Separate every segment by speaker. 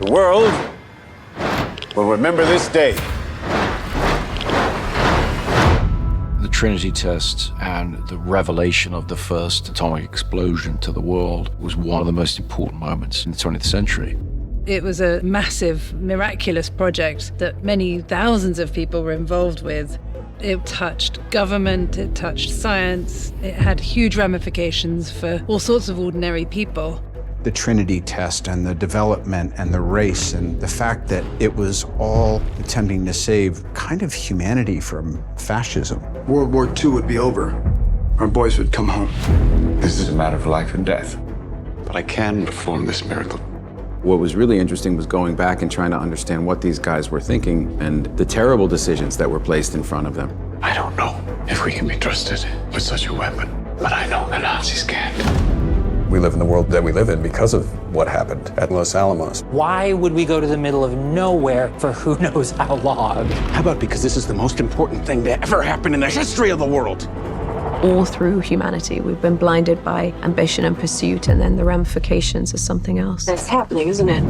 Speaker 1: The world will remember this day.
Speaker 2: The Trinity test and the revelation of the first atomic explosion to the world was one of the most important moments in the 20th century.
Speaker 3: It was a massive, miraculous project that many thousands of people were involved with. It touched government, it touched science, it had huge ramifications for all sorts of ordinary people.
Speaker 4: The Trinity test and the development and the race and the fact that it was all attempting to save kind of humanity from fascism.
Speaker 5: World War II would be over. Our boys would come home.
Speaker 6: This is a matter of life and death. But I can perform this miracle.
Speaker 7: What was really interesting was going back and trying to understand what these guys were thinking and the terrible decisions that were placed in front of them.
Speaker 6: I don't know if we can be trusted with such a weapon, but I know the Nazis can't.
Speaker 8: We live in the world that we live in because of what happened at Los Alamos.
Speaker 9: Why would we go to the middle of nowhere for who knows how long?
Speaker 10: How about because this is the most important thing to ever happen in the history of the world?
Speaker 11: All through humanity, we've been blinded by ambition and pursuit, and then the ramifications are something else.
Speaker 12: It's happening, isn't it?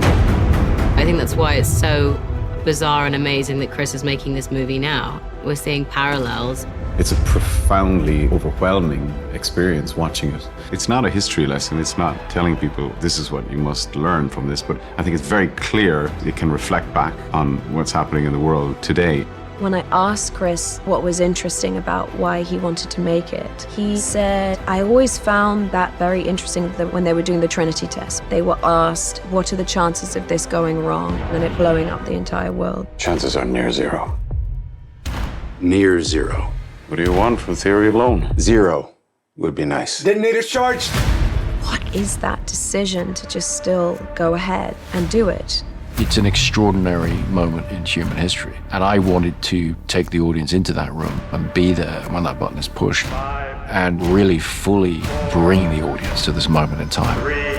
Speaker 13: I think that's why it's so bizarre and amazing that Chris is making this movie now. We're seeing parallels.
Speaker 6: It's a profoundly overwhelming experience watching it. It's not a history lesson. It's not telling people this is what you must learn from this, but I think it's very clear it can reflect back on what's happening in the world today.
Speaker 11: When I asked Chris what was interesting about why he wanted to make it, he said, I always found that very interesting that when they were doing the Trinity test, they were asked, what are the chances of this going wrong and it blowing up the entire world?
Speaker 6: Chances are near zero.
Speaker 1: Near zero.
Speaker 6: What do you want from theory alone?
Speaker 1: Zero would be nice.
Speaker 5: Detonators charged.
Speaker 11: What is that decision to just still go ahead and do it?
Speaker 2: It's an extraordinary moment in human history. And I wanted to take the audience into that room and be there when that button is pushed and really fully bring the audience to this moment in time.